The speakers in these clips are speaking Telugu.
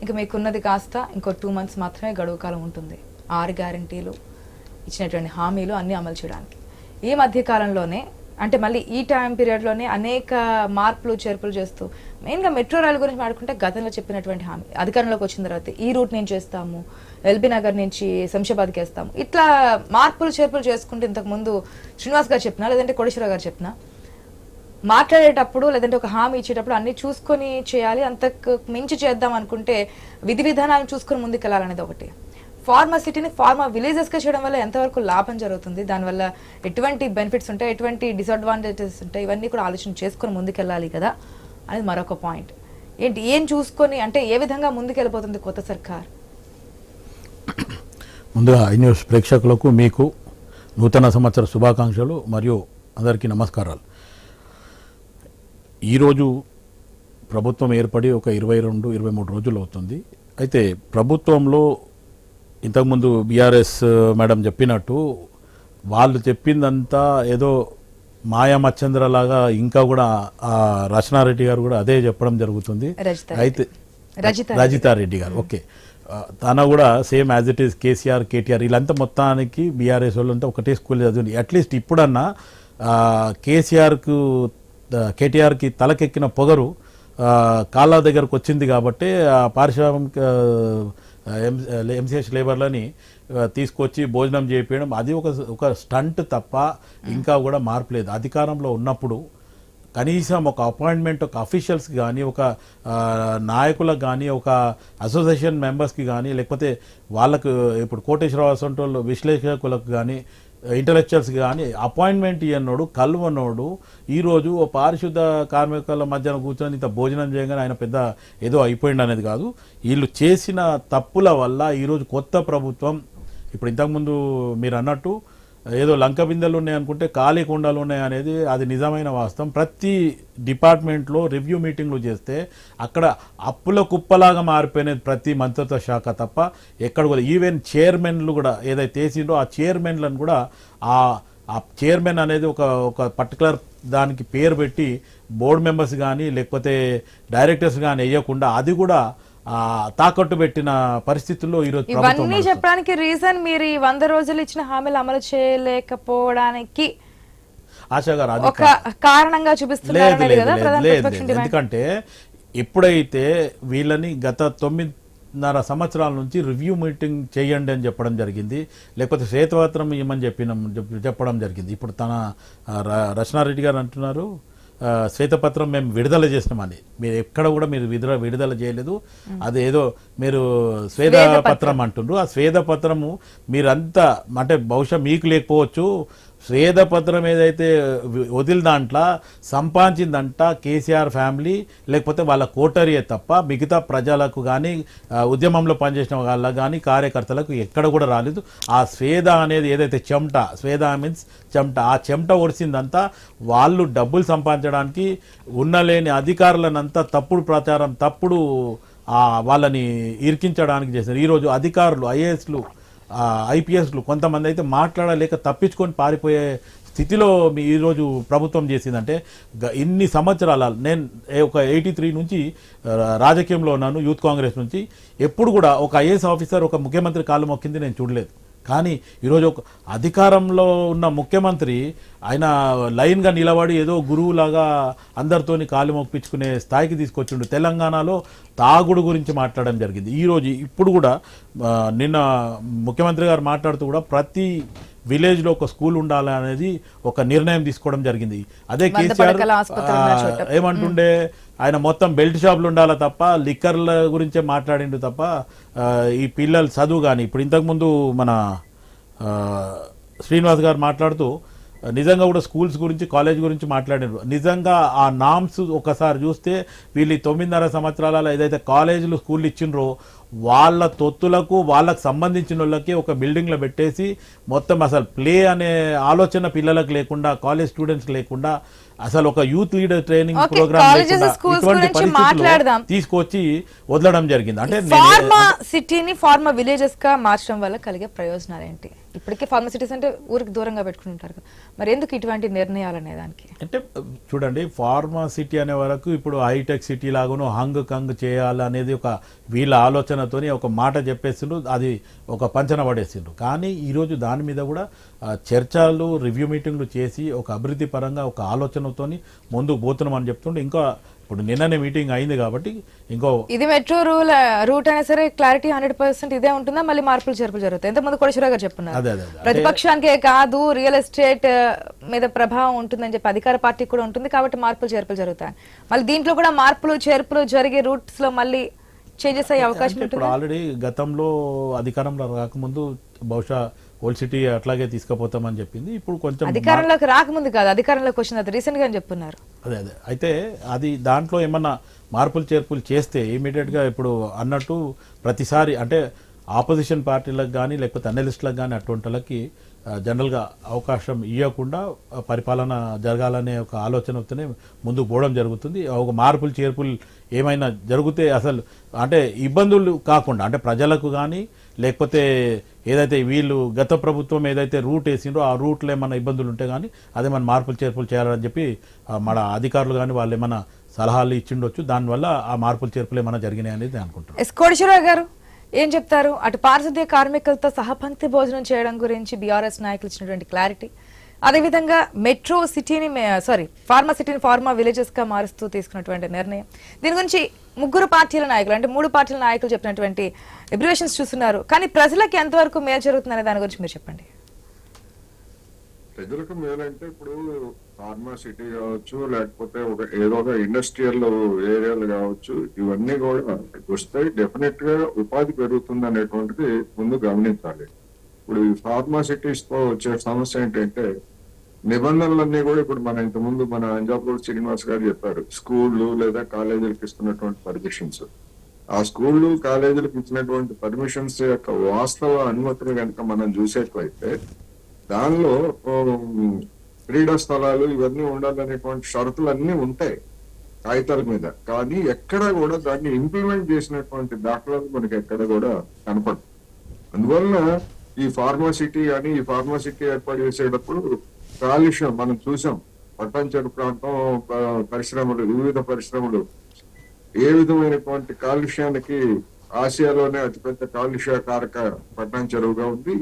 ఇంకా మీకున్నది కాస్త ఇంకో 2 months మాత్రమే గడువు కాలం ఉంటుంది 6 గ్యారంటీలు ఇచ్చినటువంటి హామీలు అన్నీ అమలు చేయడానికి. ఈ మధ్య కాలంలోనే అంటే మళ్ళీ ఈ టైం పీరియడ్లోనే అనేక మార్పులు చేర్పులు చేస్తూ మెయిన్గా మెట్రో రైల్ గురించి మాట్లాడుకుంటే గతంలో చెప్పినటువంటి హామీ అధికారంలోకి వచ్చిన తర్వాత ఈ రూట్ నేను చేస్తాము, ఎల్బీ నగర్ నుంచి శంషాబాద్కి వేస్తాము, ఇట్లా మార్పులు చేర్పులు చేసుకుంటూ ఇంతకుముందు శ్రీనివాస్ గారు చెప్పినా లేదంటే కోటేశ్వరరావు గారు చెప్పినా మాట్లాడేటప్పుడు లేదంటే ఒక హామీ ఇచ్చేటప్పుడు అన్ని చూసుకొని చేయాలి, అంతకు మించి చేద్దాం అనుకుంటే విధి విధానాలను చూసుకొని ముందుకెళ్ళాలనేది ఒకటి. ఫార్మా సిటీని ఫార్మా విలేజెస్గా చేయడం వల్ల ఎంతవరకు లాభం జరుగుతుంది, దానివల్ల ఎటువంటి బెనిఫిట్స్ ఉంటాయి, ఎటువంటి డిసడ్వాంటేజెస్ ఉంటాయి, ఇవన్నీ కూడా ఆలోచన చేసుకొని ముందుకెళ్ళాలి కదా అనేది మరొక పాయింట్. ఏంటి ఏం చూసుకొని అంటే ఏ విధంగా ముందుకెళ్ళిపోతుంది కొత్త సర్కార్? ముందుగా ఐ న్యూస్ ప్రేక్షకులకు మీకు నూతన సంవత్సర శుభాకాంక్షలు మరియు అందరికీ నమస్కారాలు. ఈరోజు ప్రభుత్వం ఏర్పడి ఒక 22-23 రోజులు అవుతుంది. అయితే ప్రభుత్వంలో ఇంతకుముందు బీఆర్ఎస్ మేడం చెప్పినట్టు వాళ్ళు చెప్పిందంతా ఏదో మాయామచ్చంద్రలాగా ఇంకా కూడా రచనారెడ్డి గారు కూడా అదే చెప్పడం జరుగుతుంది. అయితే రజితారెడ్డి గారు ఓకే తన కూడా same as it is KCR KTR వీళ్ళంతా మొత్తానికి బీఆర్ఎస్ వాళ్ళంతా ఒకటే స్కూల్ చదివింది. అట్లీస్ట్ ఇప్పుడన్నా కేటీఆర్కి తలకెక్కిన పొగరు కాళ్ళ దగ్గరకు వచ్చింది కాబట్టి పారిశ్రామిక ఎంసీహెచ్ లేబర్లని తీసుకొచ్చి భోజనం చేయించడం అది ఒక స్టంట్ తప్ప ఇంకా కూడా మార్పు లేదు. అధికారంలో ఉన్నప్పుడు కనీసం ఒక అపాయింట్మెంట్ ఒక అఫీషియల్స్కి కానీ ఒక నాయకులకు కానీ ఒక అసోసియేషన్ మెంబర్స్కి కానీ లేకపోతే వాళ్ళకు ఇప్పుడు కోటేశ్వరరావు అసంటోళ్ళు విశ్లేషకులకు కానీ ఇంటలెక్చువల్స్ కానీ అపాయింట్మెంట్ ఇవ్వనోడు కలువనోడు ఈరోజు ఓ పారిశుద్ధ కార్మికుల మధ్యన కూర్చొని ఇంత భోజనం చేయగానే ఆయన పెద్ద ఏదో అయిపోయింది అనేది కాదు. వీళ్ళు చేసిన తప్పుల వల్ల ఈరోజు కొత్త ప్రభుత్వం ఇప్పుడు ఇంతకుముందు మీరు అన్నట్టు ఏదో లంక బిందెలు ఉన్నాయనుకుంటే ఖాళీ కుండలు ఉన్నాయి అనేది అది నిజమైన వాస్తవం. ప్రతి డిపార్ట్మెంట్లో రివ్యూ మీటింగ్లు చేస్తే అక్కడ అప్పుల కుప్పలాగా మారిపోయినది ప్రతి మంత్రిత్వ శాఖ తప్ప ఎక్కడ కూడా ఈవెన్ చైర్మన్లు కూడా ఏదైతే వేసిండో ఆ చైర్మన్లను కూడా ఆ చైర్మన్ అనేది ఒక పర్టికులర్ దానికి పేరు పెట్టి బోర్డు మెంబర్స్ కానీ లేకపోతే డైరెక్టర్స్ కానీ వేయకుండా అది కూడా తాకట్టు పెట్టిన పరిస్థితుల్లో ఈరోజు ఇవన్నీ చెప్పడానికి రీజన్ మీరు ఈ 100 రోజులు ఇచ్చిన హామీలు అమలు చేయలేకపోవడానికి ఒక కారణంగా చూపిస్తున్నారు. ఎందుకంటే ఎప్పుడైతే వీళ్ళని గత 9.5 సంవత్సరాల నుంచి రివ్యూ మీటింగ్ చేయండి అని చెప్పడం జరిగింది, లేకపోతే శ్వేతపత్రం ఇవ్వమని చెప్పడం జరిగింది. ఇప్పుడు తన రచనారెడ్డి గారు అంటున్నారు శ్వేతపత్రం మేము విడుదల చేసినామని. మీరు ఎక్కడ కూడా మీరు విడుదల చేయలేదు, అదేదో మీరు శ్వేతపత్రం అంటుండ్రు. ఆ శ్వేతపత్రము మీరంతా అంటే బహుశా మీకు లేకపోవచ్చు, శ్వేతపత్రం ఏదైతే వదిలి దాంట్లో సంపాదించిందంట కేసీఆర్ ఫ్యామిలీ లేకపోతే వాళ్ళ కోటరీయే తప్ప మిగతా ప్రజలకు కానీ ఉద్యమంలో పనిచేసిన వాళ్ళకు కానీ కార్యకర్తలకు ఎక్కడ కూడా రాలేదు. ఆ స్వేద అనేది ఏదైతే స్వేద మీన్స్ చెమట, ఆ చెమట ఒడిసిందంతా వాళ్ళు డబ్బులు సంపాదించడానికి ఉన్నలేని అధికారులనంతా తప్పుడు ప్రచారం తప్పుడు వాళ్ళని ఇరికించడానికి చేశారు. ఈరోజు అధికారులు ఐఏఎస్లు ఐపీఎస్లు కొంతమంది అయితే మాట్లాడలేక తప్పించుకొని పారిపోయే స్థితిలో ఈరోజు ప్రభుత్వం చేసిందంటే ఇన్ని సంవత్సరాల నేను ఒక 83 నుంచి రాజకీయంలో ఉన్నాను, యూత్ కాంగ్రెస్ నుంచి. ఎప్పుడు కూడా ఒక ఐఏఎస్ ఆఫీసర్ ఒక ముఖ్యమంత్రి కాళ్ళు మొక్కింది నేను చూడలేదు. కానీ ఈరోజు ఒక అధికారంలో ఉన్న ముఖ్యమంత్రి ఆయన లైన్గా నిలబడి ఏదో గురువులాగా అందరితోని కాలు మొక్కించుకునే స్థాయికి తీసుకొచ్చిండు. తెలంగాణలో తాగుడు గురించి మాట్లాడడం జరిగింది. ఈరోజు ఇప్పుడు కూడా నిన్న ముఖ్యమంత్రి గారు మాట్లాడుతూ కూడా ప్రతి విలేజ్లో ఒక స్కూల్ ఉండాలి అనేది ఒక నిర్ణయం తీసుకోవడం జరిగింది. అదే కేసీఆర్ ఏమంటుండే ఆయన మొత్తం బెల్ట్ షాపులు ఉండాలి తప్ప లిక్కర్ల గురించే మాట్లాడిండు తప్ప ఈ పిల్లల చదువు కానీ ఇప్పుడు ఇంతకుముందు మన శ్రీనివాస్ గారు మాట్లాడుతూ నిజంగా కూడా స్కూల్స్ గురించి కాలేజ్ గురించి మాట్లాడారు. నిజంగా ఆ నామ్స్ ఒకసారి చూస్తే వీళ్ళు 9.5 సంవత్సరాల ఏదైతే కాలేజీలు స్కూళ్ళు ఇచ్చిండ్రో వాళ్ళ తొత్తులకు వాళ్ళకు సంబంధించిన వాళ్ళకి ఒక బిల్డింగ్లో పెట్టేసి మొత్తం అసలు ప్లే అనే ఆలోచన పిల్లలకు లేకుండా కాలేజ్ స్టూడెంట్స్ లేకుండా అసలు ఒక యూత్ లీడర్ ట్రైనింగ్ ప్రోగ్రామ్ తీసుకొచ్చి వదలడం జరిగింది. అంటే ఫార్మా సిటీని ఫార్మా విలేజెస్ గా మార్చడం వల్ల కలిగే ప్రయోజనాలు ఏంటి? ఇప్పటికే ఫార్మసిటీస్ అంటే ఊరికి దూరంగా పెట్టుకుంటారు కదా, మరి ఎందుకు ఇటువంటి నిర్ణయాలు అనే దానికి? అంటే చూడండి, ఫార్మా సిటీ అనే వరకు ఇప్పుడు హైటెక్ సిటీ లాగాను హంగ్ కంగ్ చేయాలనేది ఒక వీళ్ళ ఆలోచనతోని ఒక మాట చెప్పేసిండ్రు, అది ఒక పంచన పడేసిండ్రు. కానీ ఈరోజు దాని మీద కూడా చర్చలు, రివ్యూ మీటింగ్లు చేసి ఒక అభివృద్ధి పరంగా ఒక ఆలోచనతోని ముందుకు పోతున్నాం అని చెప్తుండే. ఇంకా ఇప్పుడు నిన్ననే మీటింగ్ అయింది కాబట్టి ఇంకో ఇది మెట్రో రూట్ అయినా సరే క్లారిటీ 100% ఇదే ఉంటుందా, మళ్ళీ మార్పులు చేర్పులు జరుగుతాయి? ఎంతమంది కోటేశ్వర గారు చెప్తున్నారు అదే ప్రతిపక్షానికే కాదు రియల్ ఎస్టేట్ మీద ప్రభావం ఉంటుందని చెప్పి అధికార పార్టీకి కూడా ఉంటుంది కాబట్టి మార్పులు చేర్పులు జరుగుతాయి. మళ్ళీ దీంట్లో కూడా మార్పులు చేర్పులు జరిగే రూట్స్ లో మళ్ళీ చేంజెస్ అయ్యే అవకాశం ఉంటుంది. ఇప్పుడు ఆల్రెడీ గతంలో అధికారంలో రాకముందు బహుశా ఓల్డ్ సిటీ అట్లాగే తీసుకుపోతామని చెప్పింది. ఇప్పుడు కొంచెం అధికారంలోకి రాకముందు కాదు, అధికారంలోకి వచ్చిన రీసెంట్ గా చెప్తున్నారు. అదే అయితే అది దాంట్లో ఏమన్నా మార్పులు చేర్పులు చేస్తే ఇమీడియట్ గా ఇప్పుడు అన్నట్టు ప్రతిసారి అంటే ఆపోజిషన్ పార్టీలకు కానీ లేకపోతే అనలిస్టులకు కానీ అటువంటి వాళ్ళకి జనరల్గా అవకాశం ఇవ్వకుండా పరిపాలన జరగాలనే ఒక ఆలోచనతోనే ముందుకు పోవడం జరుగుతుంది. ఒక మార్పులు చేర్పులు ఏమైనా జరిగితే అసలు అంటే ఇబ్బందులు కాకుండా అంటే ప్రజలకు కానీ లేకపోతే ఏదైతే వీళ్ళు గత ప్రభుత్వం ఏదైతే రూట్ వేసిండ్రో ఆ రూట్లో ఏమైనా ఇబ్బందులు ఉంటే కానీ అదే మన మార్పులు చేర్పులు చేయాలని చెప్పి మన అధికారులు కానీ వాళ్ళు ఏమైనా సలహాలు ఇచ్చిండొచ్చు. దానివల్ల ఆ మార్పులు చేర్పులు ఏమైనా జరిగినాయి అనేది అనుకుంటున్నాను. కోటేశ్వరరావు గారు ఏం చెప్తారు? అటు పారిశుద్ధ్య కార్మికులతో సహపంక్తి భోజనం చేయడం గురించి బీఆర్ఎస్ నాయకులు ఇచ్చినటువంటి క్లారిటీ, అదేవిధంగా మెట్రో సిటీని ఫార్మా సిటీని ఫార్మా విలేజెస్ గా మారుస్తూ తీసుకున్నటువంటి నిర్ణయం, దీని గురించి ముగ్గురు పార్టీల నాయకులు అంటే 3 పార్టీల నాయకులు చెప్పినటువంటి ఎబ్రివేషన్స్ చూస్తున్నారు. కానీ ప్రజలకి ఎంతవరకు మేలు జరుగుతుందనే దాని గురించి మీరు చెప్పండి. ప్రజలకు మేలంటే ఇప్పుడు ఫార్మా సిటీ కావచ్చు, లేకపోతే ఏదో ఒక ఇండస్ట్రియల్ ఏరియాలు కావచ్చు, ఇవన్నీ కూడా వస్తే డెఫినెట్ గా ఉపాధి పెరుగుతుంది అనేటువంటిది ముందు గమనించాలి. ఇప్పుడు ఈ ఫార్మా సిటీస్ తో వచ్చే సమస్య ఏంటంటే నిబంధనలన్నీ కూడా ఇప్పుడు ఇంతకుముందు మన అంజాపూర్ శ్రీనివాస్ గారు చెప్పారు, స్కూళ్ళు లేదా కాలేజీలకు ఇస్తున్నటువంటి పర్మిషన్స్, ఆ స్కూళ్ళు కాలేజీలకు ఇచ్చినటువంటి పర్మిషన్స్ యొక్క వాస్తవ అనుమతిని కనుక మనం చూసేట్లయితే దానిలో క్రీడా స్థలాలు ఇవన్నీ ఉండాలనేటువంటి షరతులు అన్నీ ఉంటాయి కాగితాల మీద. కానీ ఎక్కడ కూడా దాన్ని ఇంప్లిమెంట్ చేసినటువంటి దాఖలాలు మనకి ఎక్కడ కూడా కనపడదు. అందువలన ఈ ఫార్మా సిటీ కానీ ఈ ఫార్మా సిటీ ఏర్పాటు చేసేటప్పుడు కాలుష్యం మనం చూసాం. పట్టణచెరు ప్రాంతం పరిశ్రమలు, వివిధ పరిశ్రమలు ఏ విధమైనటువంటి కాలుష్యానికి ఆసియాలోనే అతిపెద్ద కాలుష్యకారక పట్టణచెరువుగా ఉంది.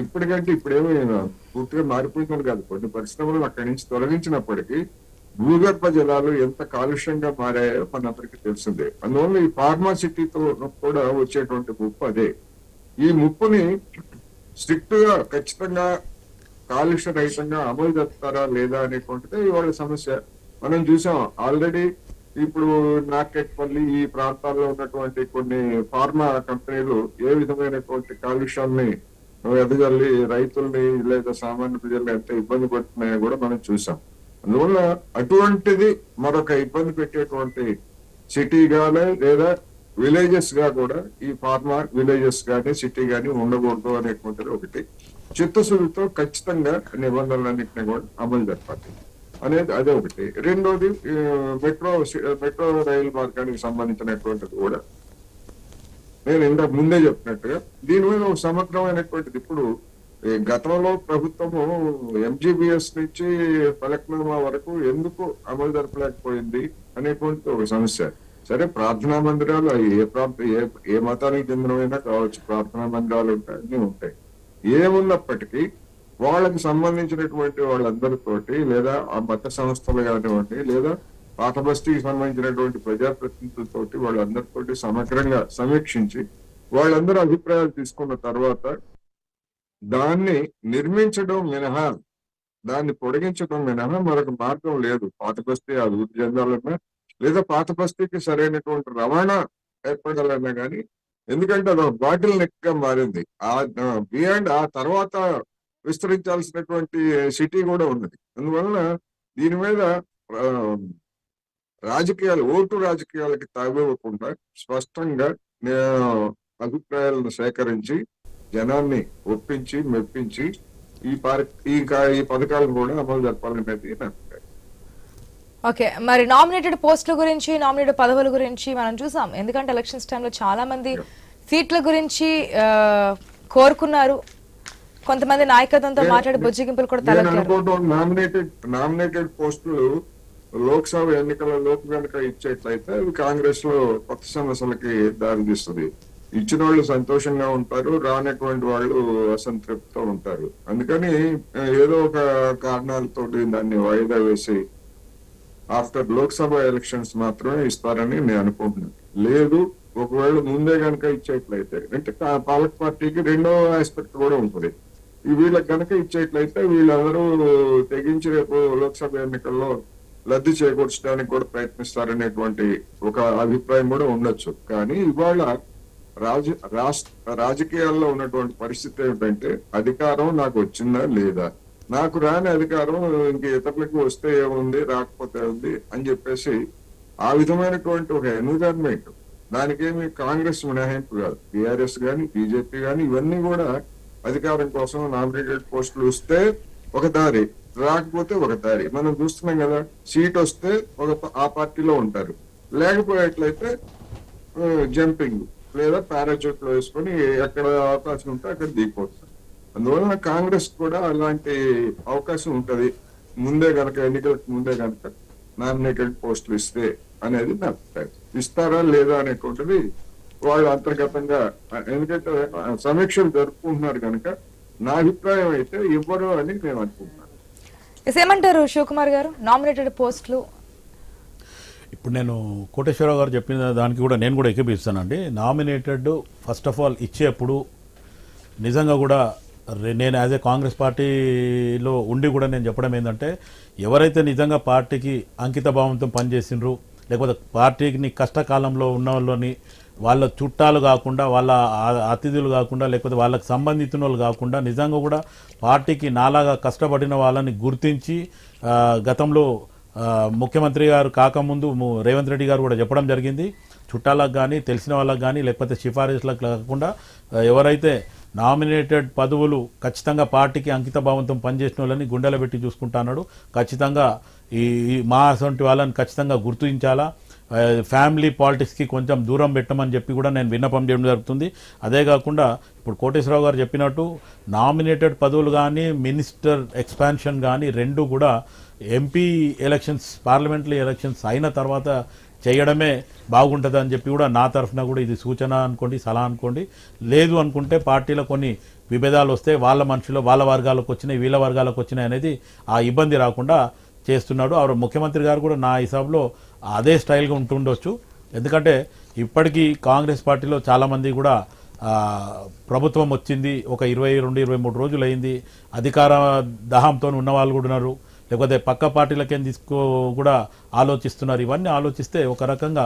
ఇప్పటికంటే ఇప్పుడేమీ పూర్తిగా మారిపోయిందని కాదు, కొన్ని పరిశ్రమలు అక్కడి నుంచి తొలగించినప్పటికీ భూగర్భ జలాలు ఎంత కాలుష్యంగా మారాయో మనందరికీ తెలిసిందే. అందువల్ల ఈ ఫార్మా సిటీతో కూడా వచ్చేటువంటి ముప్పు అదే. ఈ ముప్పుని స్ట్రిక్ట్ గా ఖచ్చితంగా కాలుష్య రహితంగా అమలు జరుపుతారా లేదా అనేటువంటిదే ఇవాళ సమస్య. మనం చూసాం ఆల్రెడీ ఇప్పుడు నాకెట్పల్లి ఈ ప్రాంతాల్లో ఉన్నటువంటి కొన్ని ఫార్మా కంపెనీలు ఏ విధమైనటువంటి కాలుష్యాన్ని ఎదగల్లి రైతుల్ని లేదా సామాన్య ప్రజల్ని ఎంత ఇబ్బంది పడుతున్నాయో కూడా మనం చూసాం. అందువల్ల అటువంటిది మరొక ఇబ్బంది పెట్టేటువంటి సిటీ గానీ లేదా విలేజెస్ గా కూడా ఈ ఫార్మా విలేజెస్ గానీ సిటీ గానీ ఉండకూడదు అనేటువంటిది ఒకటి. చిత్తశుద్ధితో ఖచ్చితంగా నిబంధనలన్నింటినీ కూడా అమలు జరపాలి అనేది అదే ఒకటి. రెండోది మెట్రో రైలు మార్గానికి సంబంధించినటువంటిది కూడా నేను ఇంతకు ముందే చెప్పినట్టుగా దీని మీద ఒక సమగ్రమైనటువంటిది ఇప్పుడు గతంలో ప్రభుత్వము ఎంజీబీఎస్ నుంచి ఫలక్నామా వరకు ఎందుకు అమలు జరపలేకపోయింది అనేటువంటిది ఒక సమస్య. సరే, ప్రార్థనా మందిరాలు ఏ మతానికి చెందినవైనా కావచ్చు, ప్రార్థనా మందిరాలు ఉంటాయి, అన్ని ఉంటాయి. ఏమున్నప్పటికీ వాళ్ళకి సంబంధించినటువంటి వాళ్ళందరితోటి లేదా ఆ మత సంస్థలు కానివ్వండి లేదా పాత బస్తీకి సంబంధించినటువంటి ప్రజాప్రతినిధులతోటి వాళ్ళందరితోటి సమగ్రంగా సమీక్షించి వాళ్ళందరూ అభిప్రాయాలు తీసుకున్న తర్వాత దాన్ని నిర్మించడం మినహా, దాన్ని పొడిగించడం మినహా మరొక మార్గం లేదు. పాత బస్తీ అభివృద్ధి చెందాలన్నా లేదా పాత బస్తీకి సరైనటువంటి రవాణా ఏర్పడాలన్నా కానీ, ఎందుకంటే అది బాటిల్ నెక్ గా మారింది. బియాండ్ ఆ తర్వాత విస్తరించాల్సినటువంటి సిటీ కూడా ఉన్నది. అందువలన దీని మీద ఓటు రాజకీయాలకి తావివ్వకుండా స్పష్టంగా అభిప్రాయాలను సేకరించి జనాన్ని ఒప్పించి మెప్పించి ఈ పథకాలను కూడా అమలు జరపాలనేది నా అభిప్రాయం. ఓకే, మరి నామినేటెడ్ పోస్టుల గురించి, నామినేటెడ్ పదవుల గురించి మనం చూసాం. ఎందుకంటే ఎలక్షన్స్ టైంలో చాలా మంది సీట్ల గురించి కోరుకున్నారు, కొంతమంది నాయకత్వంతో మాట్లాడి బొజ్జిగింపులు కూడా నేను తలెత్తారు. అనుకోవడం నామినేటెడ్ పోస్టులు లోక్సభ ఎన్నికలలోపు కనుక ఇచ్చేట్లయితే అవి కాంగ్రెస్ లో కొత్త సమస్యలకి దారితీస్తుంది. ఇచ్చిన వాళ్ళు సంతోషంగా ఉంటారు, రానటువంటి వాళ్ళు అసంతృప్తితో ఉంటారు. అందుకని ఏదో ఒక కారణాలతోటి దాన్ని వాయిదా వేసి ఆఫ్టర్ లోక్సభ ఎలక్షన్స్ మాత్రమే ఇస్తారని నేను అనుకుంటున్నాను. లేదు ఒకవేళ ముందే కనుక ఇచ్చేట్లయితే, అంటే పాలక పార్టీకి రెండో ఆస్పెక్ట్ కూడా ఉంటుంది. వీళ్ళకి కనుక ఇచ్చేట్లయితే వీళ్ళందరూ తెగించి రేపు లోక్సభ ఎన్నికల్లో లబ్ధి చేకూర్చడానికి కూడా ప్రయత్నిస్తారనేటువంటి ఒక అభిప్రాయం కూడా ఉండొచ్చు. కానీ ఇవాళ రాజకీయాల్లో ఉన్నటువంటి పరిస్థితి ఏమిటంటే, అధికారం నాకు వచ్చిందా లేదా, నాకు రాని అధికారం ఇంక ఇతరులకు వస్తే ఏముంది, రాకపోతే ఉంది అని చెప్పేసి ఆ విధమైనటువంటి ఒక ఎన్విరాన్మెంట్, దానికేమి కాంగ్రెస్ మినహాయింపు కాదు. టిఆర్ఎస్ గాని బీజేపీ గాని ఇవన్నీ కూడా అధికారం కోసం నామినేటెడ్ పోస్టులు వస్తే ఒక దారి, రాకపోతే ఒక దారి. మనం చూస్తున్నాం కదా, సీట్ వస్తే ఆ పార్టీలో ఉంటారు, లేకపోయేట్లయితే జంపింగ్ లేదా పారాచూట్ లో వేసుకొని ఎక్కడ అవకాశం ఉంటే అక్కడ దిగిపోతారు. అందువలన కాంగ్రెస్ కూడా అలాంటి అవకాశం ఉంటది, ముందే గనక ఎన్నికలకు ముందే గనక నామినేటెడ్ పోస్టులు ఇస్తే అనేది నా అభిప్రాయం. ఇస్తారా లేదా అనేటువంటిది వాళ్ళు అంతర్గతంగా, ఎందుకంటే సమీక్షలు జరుపుకుంటున్నారు కనుక నా అభిప్రాయం అయితే ఇవ్వరు అని నేను అనుకుంటున్నాను. ఏమంటారు శివకుమార్ గారు, నామినేటెడ్ పోస్టులు? ఇప్పుడు నేను కోటేశ్వరరావు గారు చెప్పిన దానికి కూడా నేను కూడా ఏకీపిస్తానండి. నామినేటెడ్ ఫస్ట్ ఆఫ్ ఆల్ ఇచ్చేప్పుడు నిజంగా కూడా నేను యాజ్ ఏ కాంగ్రెస్ పార్టీలో ఉండి కూడా నేను చెప్పడం ఏంటంటే, ఎవరైతే నిజంగా పార్టీకి అంకిత భావంతో పనిచేసిండ్రు, లేకపోతే పార్టీని కష్టకాలంలో ఉన్న వాళ్ళని, వాళ్ళ చుట్టాలు కాకుండా, వాళ్ళ అతిథులు కాకుండా, లేకపోతే వాళ్ళకి సంబంధించిన వాళ్ళు కాకుండా నిజంగా కూడా పార్టీకి నాలాగా కష్టపడిన వాళ్ళని గుర్తించి, గతంలో ముఖ్యమంత్రి గారు కాకముందు రేవంత్ రెడ్డి గారు కూడా చెప్పడం జరిగింది, చుట్టాలకు కానీ తెలిసిన వాళ్ళకి కానీ లేకపోతే సిఫారసులకు కాకుండా ఎవరైతే నామినేటెడ్ పదవులు ఖచ్చితంగా పార్టీకి అంకిత భావంతో పనిచేసిన వాళ్ళని గుండెల పెట్టి చూసుకుంటున్నాడు. ఖచ్చితంగా ఈ మా అసంటి వాళ్ళని ఖచ్చితంగా గుర్తించాలా, ఫ్యామిలీ పాలిటిక్స్కి కొంచెం దూరం పెట్టమని చెప్పి కూడా నేను విన్నపం చేయడం జరుగుతుంది. అదే కాకుండా ఇప్పుడు కోటేశ్వరరావు గారు చెప్పినట్టు నామినేటెడ్ పదవులు కానీ మినిస్టర్ ఎక్స్పాన్షన్ కానీ రెండు కూడా ఎంపీ ఎలక్షన్స్, పార్లమెంటరీ ఎలక్షన్స్ అయిన తర్వాత చేయడమే బాగుంటుంది అని చెప్పి కూడా నా తరఫున కూడా ఇది సూచన అనుకోండి, సలహా అనుకోండి. లేదు అనుకుంటే పార్టీలో కొన్ని విభేదాలు వస్తే వాళ్ళ మనుషులు వాళ్ళ వర్గాలకు వచ్చినాయి, వీళ్ళ వర్గాలకు వచ్చినాయి అనేది ఆ ఇబ్బంది రాకుండా చేస్తున్నాడు. ఆ ముఖ్యమంత్రి గారు కూడా నా హిసాబ్లో అదే స్టైల్గా ఉంటుండొచ్చు. ఎందుకంటే ఇప్పటికీ కాంగ్రెస్ పార్టీలో చాలామంది కూడా ప్రభుత్వం వచ్చింది ఒక 22-23 రోజులు అయింది, అధికార దాహంతో ఉన్న వాళ్ళు కూడా ఉన్నారు, లేకపోతే పక్క పార్టీలకేం కూడా ఆలోచిస్తున్నారు. ఇవన్నీ ఆలోచిస్తే ఒక రకంగా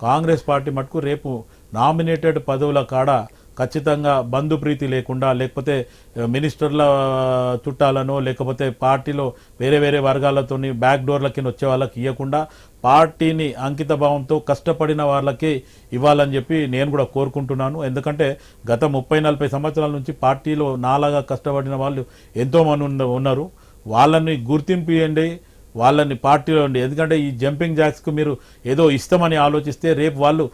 కాంగ్రెస్ పార్టీ మటుకు రేపు నామినేటెడ్ పదవుల కాడ ఖచ్చితంగా బంధుప్రీతి లేకుండా, లేకపోతే మినిస్టర్ల చుట్టాలను, లేకపోతే పార్టీలో వేరే వేరే వర్గాలతో బ్యాక్ డోర్లకి వచ్చే వాళ్ళకి ఇవ్వకుండా పార్టీని అంకిత భావంతో కష్టపడిన వాళ్ళకి ఇవ్వాలని చెప్పి నేను కూడా కోరుకుంటున్నాను. ఎందుకంటే గత 30-40 సంవత్సరాల నుంచి పార్టీలో నాలాగా కష్టపడిన వాళ్ళు ఎంతోమంది ఉన్నారు, వాళ్ళని గుర్తింపు ఇవ్వండి, వాళ్ళని పార్టీలో ఉండి. ఎందుకంటే ఈ జంపింగ్ జాక్స్కు మీరు ఏదో ఇస్తామని ఆలోచిస్తే రేపు వాళ్ళు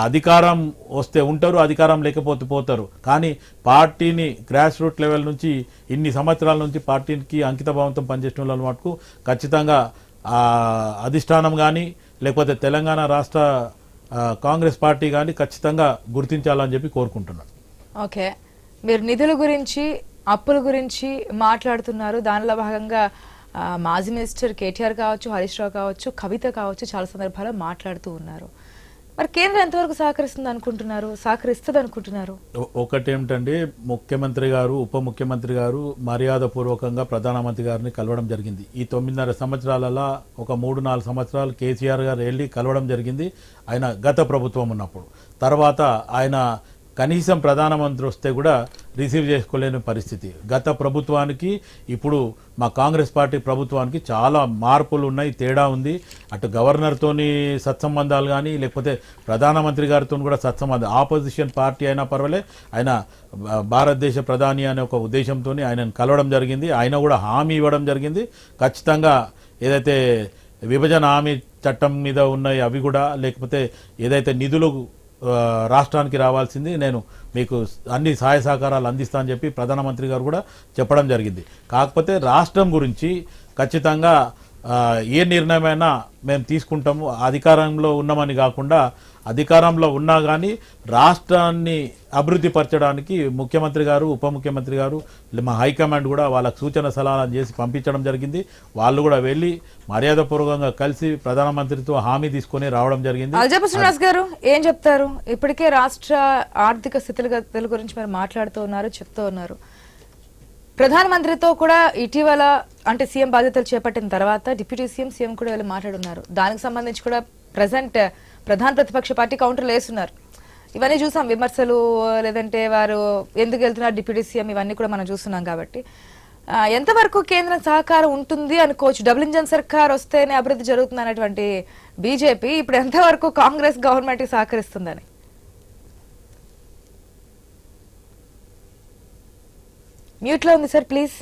అధికారం వస్తే ఉంటారు, అధికారం లేకపోతే పోతారు. కానీ పార్టీని గ్రాస్ రూట్ లెవెల్ నుంచి ఇన్ని సంవత్సరాల నుంచి పార్టీకి అంకిత భావంతో పనిచేసిన వాళ్ళ మటుకు ఖచ్చితంగా అధిష్టానం కానీ లేకపోతే తెలంగాణ రాష్ట్ర కాంగ్రెస్ పార్టీ కానీ ఖచ్చితంగా గుర్తించాలని చెప్పి కోరుకుంటున్నాను. ఓకే, మీరు నిధుల గురించి, అప్పుల గురించి మాట్లాడుతున్నారు. దానిలో భాగంగా మాజీ మినిస్టర్ కేటీఆర్ కావచ్చు, హరీష్ రావు కావచ్చు, కవిత కావచ్చు చాలా సందర్భాల్లో మాట్లాడుతూ ఉన్నారు. మరి కేంద్రం ఎంతవరకు సహకరిస్తుంది అనుకుంటున్నారు, సహకరిస్తుంది అనుకుంటున్నారు? ఒకటేమిటండి, ముఖ్యమంత్రి గారు, ఉప ముఖ్యమంత్రి గారు మర్యాదపూర్వకంగా ప్రధానమంత్రి గారిని కలవడం జరిగింది. ఈ 9.5 సంవత్సరాలలో ఒక 3-4 సంవత్సరాలు కేసీఆర్ గారు వెళ్ళి కలవడం జరిగింది ఆయన గత ప్రభుత్వం ఉన్నప్పుడు. తర్వాత ఆయన కనీసం ప్రధానమంత్రి వస్తే కూడా రిసీవ్ చేసుకోలేని పరిస్థితి. గత ప్రభుత్వానికి ఇప్పుడు మా కాంగ్రెస్ పార్టీ ప్రభుత్వానికి చాలా మార్పులు ఉన్నాయి, తేడా ఉంది. అటు గవర్నర్తోని సత్సంబంధాలు కానీ, లేకపోతే ప్రధానమంత్రి గారితో కూడా సత్సంబంధం. ఆపోజిషన్ పార్టీ అయినా పర్వాలే, ఆయన భారతదేశ ప్రధాని అనే ఒక ఉద్దేశంతో ఆయనను కలవడం జరిగింది. ఆయన కూడా హామీ ఇవ్వడం జరిగింది, ఖచ్చితంగా ఏదైతే విభజన హామీ చట్టం మీద ఉన్నాయి అవి కూడా, లేకపోతే ఏదైతే నిధులు రాష్ట్రానికి రావాల్సింది, నేను మీకు అన్ని సహాయ సహకారాలు అందిస్తా అని చెప్పి ప్రధానమంత్రి గారు కూడా చెప్పడం జరిగింది. కాకపోతే రాష్ట్రం గురించి ఖచ్చితంగా ఏ నిర్ణయమైనా మేము తీసుకుంటాము, అధికారంలో ఉన్నామని కాకుండా అధికారంలో ఉన్నా కానీ రాష్ట్రాన్ని అభివృద్ధి పరచడానికి ముఖ్యమంత్రి గారు, ఉప ముఖ్యమంత్రి గారు, మా హైకమాండ్ కూడా వాళ్ళకు సూచన సలహాలను చేసి పంపించడం జరిగింది. వాళ్ళు కూడా వెళ్ళి మర్యాదపూర్వకంగా కలిసి ప్రధానమంత్రితో హామీ తీసుకొని రావడం జరిగింది. అల్జాప శ్రీనివాస్ గారు ఏం చెప్తారు? ఇప్పటికే రాష్ట్ర ఆర్థిక స్థితిగతుల గురించి మీరు మాట్లాడుతూ ఉన్నారు, చెప్తూ ఉన్నారు. ప్రధానమంత్రితో కూడా ఇటీవల అంటే సీఎం బాధ్యతలు చేపట్టిన తర్వాత డిప్యూటీ సీఎం కూడా వెళ్ళి మాట్లాడున్నారు. దానికి సంబంధించి కూడా ప్రజెంట్ ప్రధాన ప్రతిపక్ష పార్టీ కౌంటర్లు వేస్తున్నారు. ఇవన్నీ చూసాం, విమర్శలు, లేదంటే వారు ఎందుకు వెళ్తున్నారు డిప్యూటీ సీఎం, ఇవన్నీ కూడా మనం చూస్తున్నాం. కాబట్టి ఎంతవరకు కేంద్రం సహకారం ఉంటుంది అనుకోవచ్చు? డబుల్ ఇంజన్ సర్కార్ వస్తేనే అభివృద్ధి జరుగుతుంది అనేటువంటి బీజేపీ ఇప్పుడు ఎంతవరకు కాంగ్రెస్ గవర్నమెంట్ కి సహకరిస్తుందని? మ్యూట్ లో ఉంది సార్, ప్లీజ్.